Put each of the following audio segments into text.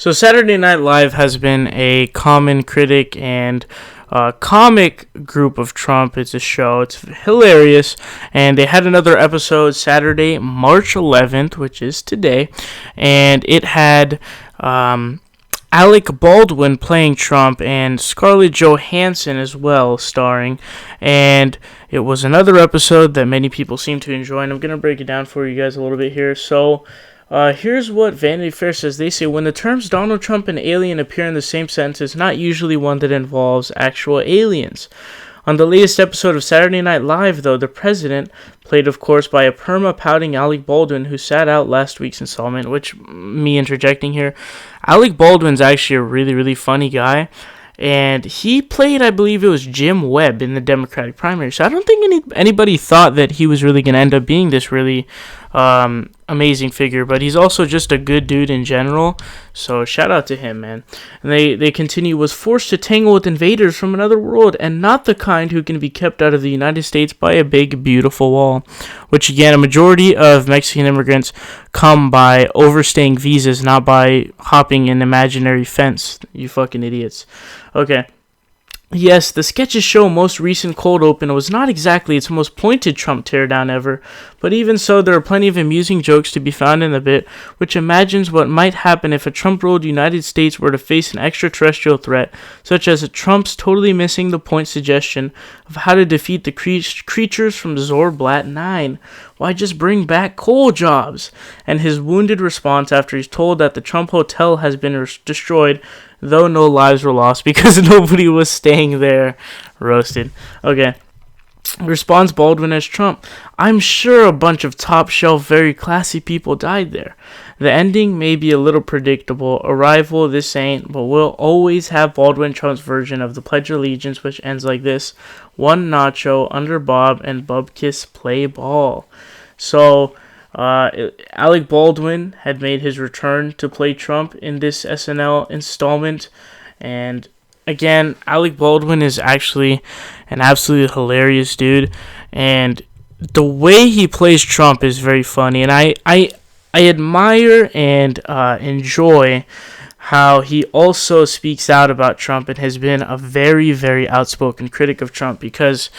So Saturday Night Live has been a common critic and comic group of Trump. It's a show. It's hilarious. And they had another episode Saturday, March 11th, which is today. And it had Alec Baldwin playing Trump and Scarlett Johansson as well starring. And it was another episode that many people seem to enjoy. And I'm going to break it down for you guys a little bit here. So here's what Vanity Fair says. They say, when the terms Donald Trump and alien appear in the same sentence, it's not usually one that involves actual aliens. On the latest episode of Saturday Night Live, though, the president, played of course by a perma-pouting Alec Baldwin, who sat out last week's installment, which, me interjecting here, Alec Baldwin's actually a really, really funny guy. And he played, I believe it was Jim Webb in the Democratic primary. So I don't think anybody thought that he was really going to end up being this really amazing figure. But he's also just a good dude in general. So shout out to him, man. And they continue, was forced to tangle with invaders from another world, and not the kind who can be kept out of the United States by a big, beautiful wall. Which, again, a majority of Mexican immigrants come by overstaying visas, not by hopping an imaginary fence. You fucking idiots. Okay. Yes, the sketch's show most recent cold open was not exactly its most pointed Trump teardown ever, but even so, there are plenty of amusing jokes to be found in the bit, which imagines what might happen if a Trump-ruled United States were to face an extraterrestrial threat, such as Trump's totally missing the point suggestion of how to defeat the creatures from Zorblat 9. Why just bring back coal jobs? And his wounded response after he's told that the Trump Hotel has been destroyed, though no lives were lost because nobody was staying there. Roasted. Okay. Responds Baldwin as Trump. I'm sure a bunch of top-shelf, very classy people died there. The ending may be a little predictable. Arrival, this ain't, but we'll always have Baldwin Trump's version of the Pledge of Allegiance, which ends like this. One nacho, under Bob, and Bubkiss play ball. So, Alec Baldwin had made his return to play Trump in this SNL installment, and again, Alec Baldwin is actually an absolutely hilarious dude, and the way he plays Trump is very funny, and I admire and enjoy how he also speaks out about Trump and has been a very, very outspoken critic of Trump, because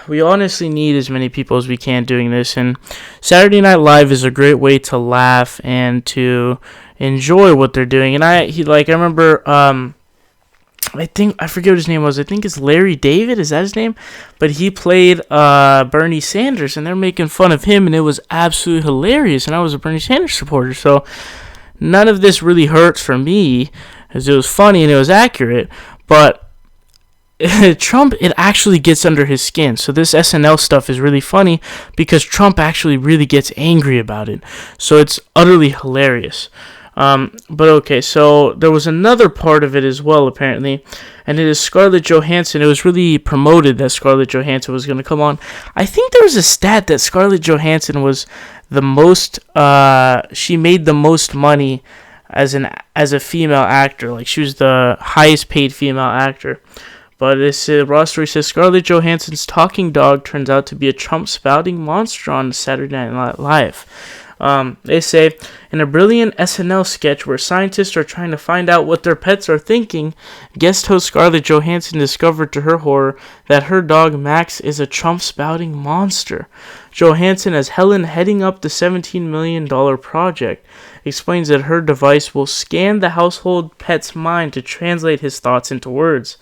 we honestly need as many people as we can doing this, and Saturday Night Live is a great way to laugh and to enjoy what they're doing. And I remember, I forget what his name was. I think it's Larry David. Is that his name? But he played Bernie Sanders, and they're making fun of him, and it was absolutely hilarious. And I was a Bernie Sanders supporter, so none of this really hurts for me, as it was funny and it was accurate. But Trump, it actually gets under his skin. So this SNL stuff is really funny because Trump actually really gets angry about it. So it's utterly hilarious. But okay, so there was another part of it as well, apparently, and it is Scarlett Johansson. It was really promoted that Scarlett Johansson was going to come on. I think there was a stat that Scarlett Johansson was the most, she made the most money as a female actor. Like, she was the highest paid female actor. But this Raw story says Scarlett Johansson's talking dog turns out to be a Trump-spouting monster on Saturday Night Live. They say, in a brilliant SNL sketch where scientists are trying to find out what their pets are thinking, guest host Scarlett Johansson discovered to her horror that her dog Max is a Trump-spouting monster. Johansson, as Helen heading up the $17 million project, explains that her device will scan the household pet's mind to translate his thoughts into words.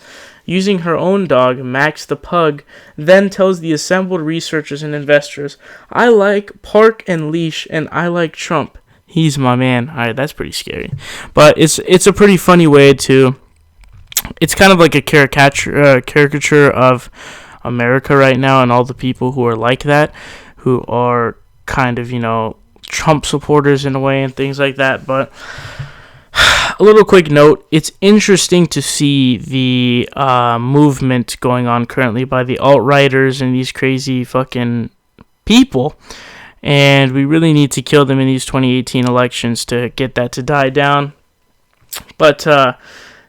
Using her own dog, Max the Pug, then tells the assembled researchers and investors, I like Park and Leash, and I like Trump. He's my man. Alright, that's pretty scary. But it's a pretty funny way to... It's kind of like a caricature of America right now and all the people who are like that, who are kind of, Trump supporters in a way and things like that. But a little quick note, it's interesting to see the movement going on currently by the alt-righters and these crazy fucking people, and we really need to kill them in these 2018 elections to get that to die down. But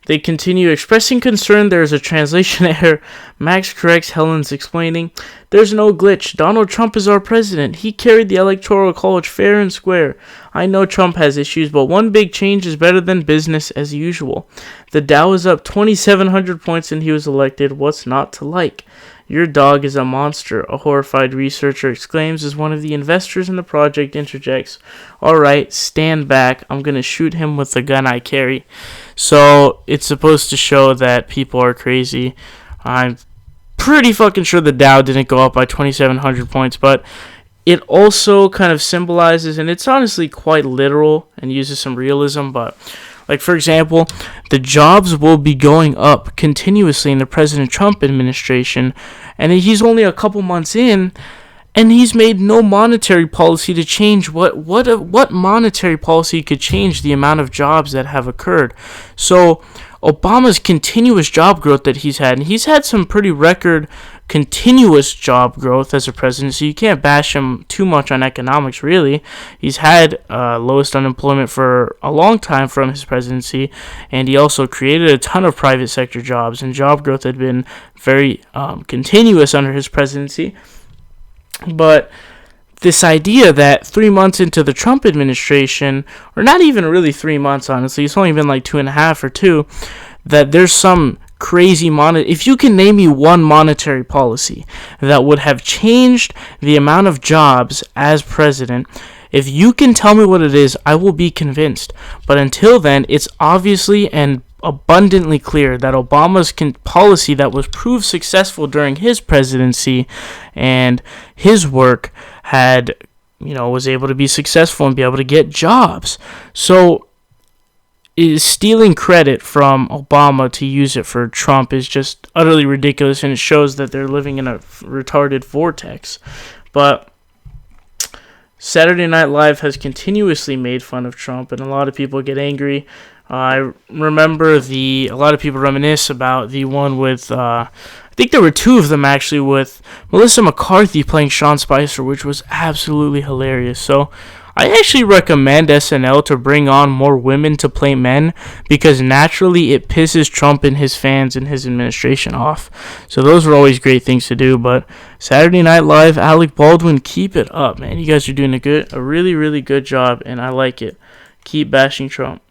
They continue expressing concern there is a translation error. Max corrects Helen's explaining. There's no glitch. Donald Trump is our president. He carried the Electoral College fair and square. I know Trump has issues, but one big change is better than business as usual. The Dow is up 2,700 points and he was elected. What's not to like? Your dog is a monster, a horrified researcher exclaims as one of the investors in the project interjects. Alright, stand back. I'm going to shoot him with the gun I carry. So, it's supposed to show that people are crazy. I'm pretty fucking sure the Dow didn't go up by 2,700 points, but it also kind of symbolizes, and it's honestly quite literal and uses some realism, but like, for example, the jobs will be going up continuously in the President Trump administration, and he's only a couple months in, and he's made no monetary policy to change what monetary policy could change the amount of jobs that have occurred. So Obama's continuous job growth that he's had, and he's had some pretty record continuous job growth as a president, so you can't bash him too much on economics, really. He's had lowest unemployment for a long time from his presidency, and he also created a ton of private sector jobs, and job growth had been very continuous under his presidency. But this idea that 3 months into the Trump administration, or not even really 3 months, honestly, it's only been like 2.5 or 2, that there's some crazy if you can name me one monetary policy that would have changed the amount of jobs as president, if you can tell me what it is, I will be convinced. But until then, it's obviously and abundantly clear that Obama's policy that was proved successful during his presidency and his work was able to be successful and be able to get jobs. So is stealing credit from Obama to use it for Trump is just utterly ridiculous, and it shows that they're living in a retarded vortex. But Saturday Night Live has continuously made fun of Trump, and a lot of people get angry. I remember a lot of people reminisce about the one with, I think there were 2 of them actually, with Melissa McCarthy playing Sean Spicer, which was absolutely hilarious. So I actually recommend SNL to bring on more women to play men, because naturally it pisses Trump and his fans and his administration off. So those are always great things to do. But Saturday Night Live, Alec Baldwin, keep it up, man. You guys are doing a really, really good job, and I like it. Keep bashing Trump.